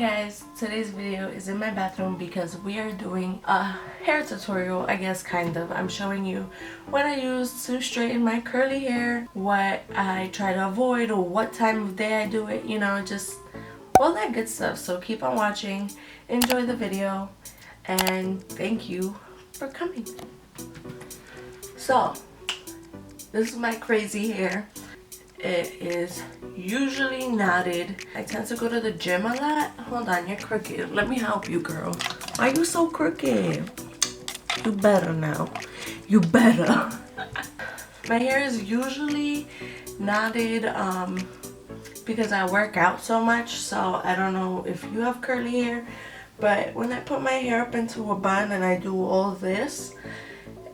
guys, today's video is in my bathroom because we are doing a hair tutorial, I guess, kind of. I'm showing you what I use to straighten my curly hair, what I try to avoid, or what time of day I do it, you know, just all that good stuff. So keep on watching, enjoy the video, and thank you for coming. So, this is my crazy hair. It is usually knotted. I tend to go to the gym a lot. Hold on, you're crooked. Let me help you, girl. Why are you so crooked? You better now. You better. My hair is usually knotted because I work out so much. So I don't know if you have curly hair, but when I put my hair up into a bun and I do all this,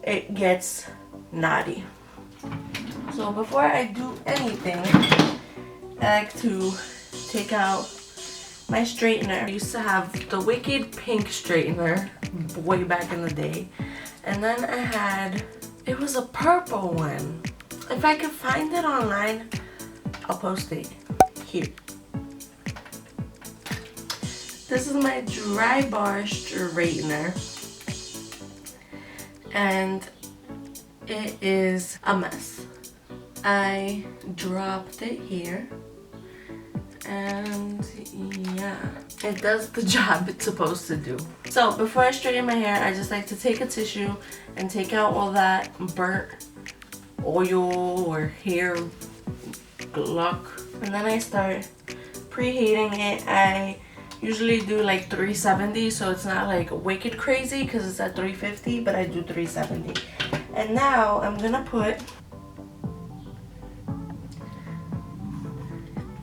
it gets knotty. So before I do anything, I like to take out my straightener. I used to have the wicked pink straightener way back in the day. And then I had, it was a purple one. If I can find it online, I'll post it here. This is my dry bar straightener. And it is a mess. I dropped it here, and yeah, it does the job it's supposed to do. So before I straighten my hair, I just like to take a tissue and take out all that burnt oil or hair gluck, and then I start preheating it. I usually do like 370, so it's not like wicked crazy because it's at 350, but I do 370. And now I'm gonna put,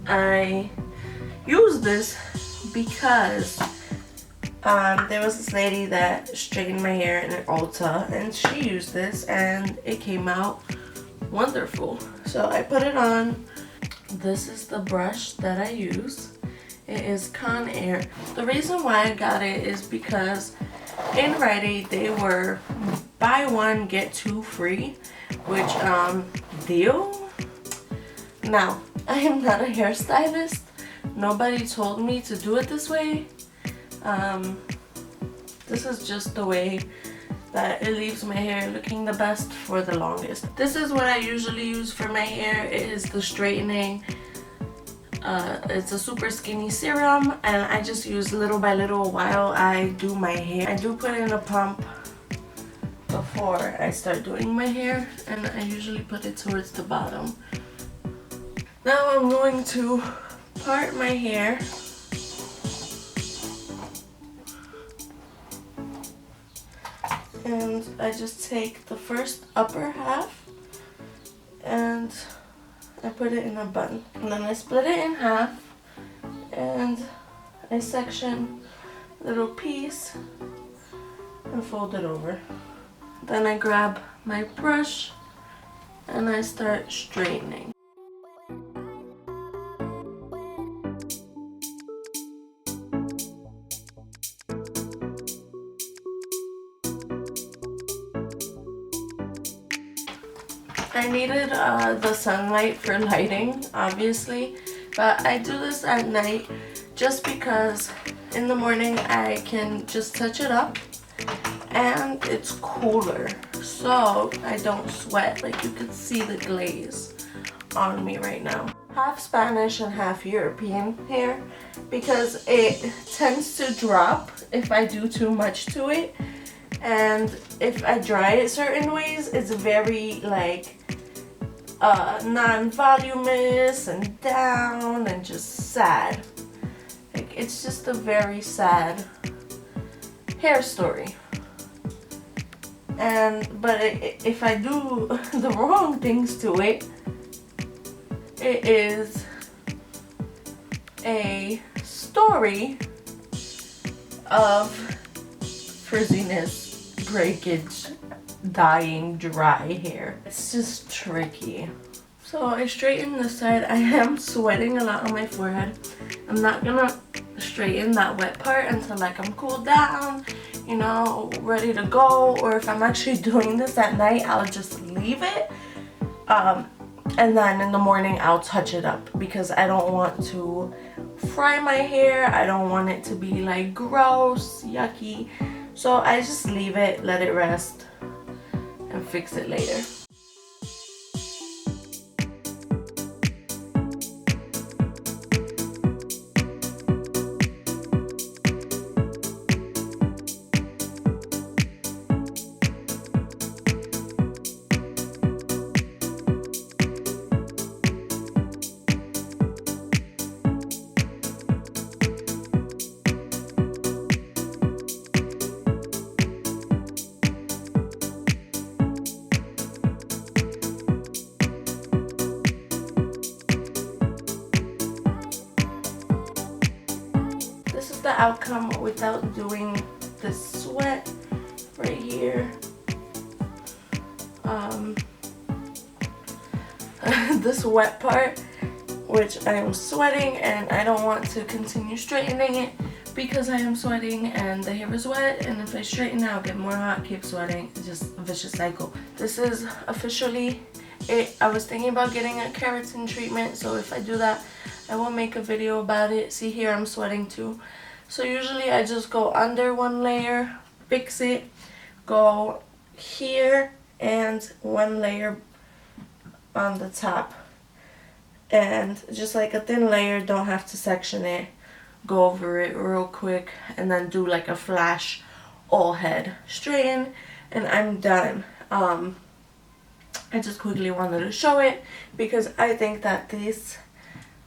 I use this because there was this lady that straightened my hair in Ulta, and she used this and it came out wonderful. So I put it on. This is the brush that I use. It is Conair. The reason why I got it is because in Rite Aid they were buy one get two free, which deal. Now, I am not a hairstylist. Nobody told me to do it this way. This is just the way that it leaves my hair looking the best for the longest. This is what I usually use for my hair. It is the straightening. It's a super skinny serum, and I just use little by little while I do my hair. I do put in a pump before I start doing my hair, and I usually put it towards the bottom. Now I'm going to part my hair. And I just take the first upper half and I put it in a bun. And then I split it in half and I section a little piece and fold it over. Then I grab my brush and I start straightening. I needed the sunlight for lighting, obviously, but I do this at night just because in the morning I can just touch it up and it's cooler, so I don't sweat. Like, you can see the glaze on me right now. Half Spanish and half European hair because it tends to drop if I do too much to it. And if I dry it certain ways, it's very like non-voluminous and down and just sad. Like, it's just a very sad hair story. But if I do the wrong things to it, it is a story of frizziness, breakage, dying, dry hair. It's just tricky. So I straighten this side. I am sweating a lot on my forehead. I'm not gonna straighten that wet part until like I'm cooled down, you know, ready to go. Or if I'm actually doing this at night, I'll just leave it And then in the morning I'll touch it up because I don't want to fry my hair. I don't want it to be like gross, yucky. So I just leave it, let it rest, and fix it later. This is the outcome without doing the sweat right here. This wet part, which I am sweating, and I don't want to continue straightening it because I am sweating and the hair is wet, and if I straighten it I'll get more hot, keep sweating. It's just a vicious cycle. This is officially it. I was thinking about getting a keratin treatment, so if I do that I will make a video about it. See here, I'm sweating too. So usually I just go under one layer, fix it, go here and one layer on the top, and just like a thin layer, don't have to section it, go over it real quick, and then do like a flash all head straighten, and I'm done. I just quickly wanted to show it because I think that this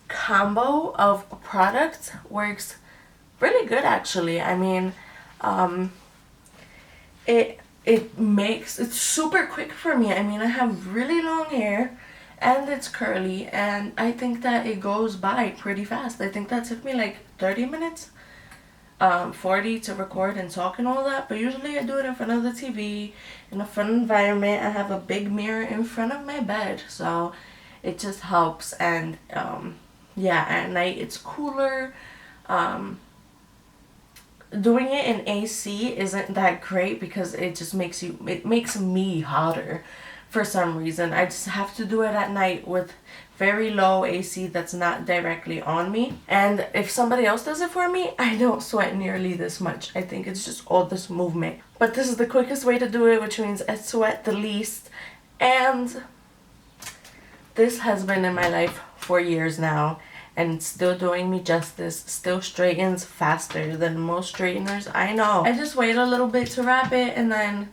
combo of products works really good actually. I mean, it's super quick for me. I mean, I have really long hair and it's curly, and I think that it goes by pretty fast. I think that took me like 30 minutes, 40 to record and talk and all that, but usually I do it in front of the TV, in a fun environment. I have a big mirror in front of my bed, so it just helps. And yeah, at night it's cooler. Doing it in AC isn't that great because it just makes me hotter for some reason. I just have to do it at night with very low AC that's not directly on me. And if somebody else does it for me, I don't sweat nearly this much. I think it's just all this movement. But this is the quickest way to do it, which means I sweat the least. And this has been in my life for years now, and it's still doing me justice. Still straightens faster than most straighteners I know. I just wait a little bit to wrap it, and then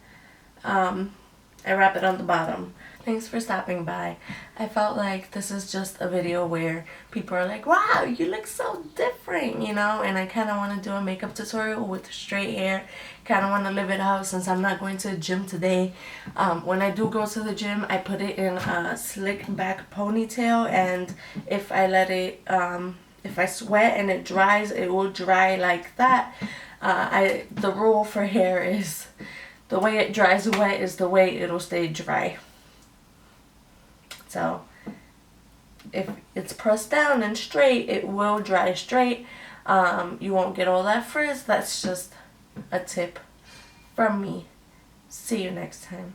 I wrap it on the bottom. Thanks for stopping by. I felt like this is just a video where people are like, wow, you look so different, you know? And I kind of want to do a makeup tutorial with straight hair. Kind of want to live it out since I'm not going to the gym today. When I do go to the gym, I put it in a slick back ponytail, and if I let it, if I sweat and it dries, it will dry like that. The rule for hair is the way it dries wet is the way it'll stay dry. So if it's pressed down and straight, it will dry straight. You won't get all that frizz. That's just a tip from me. See you next time.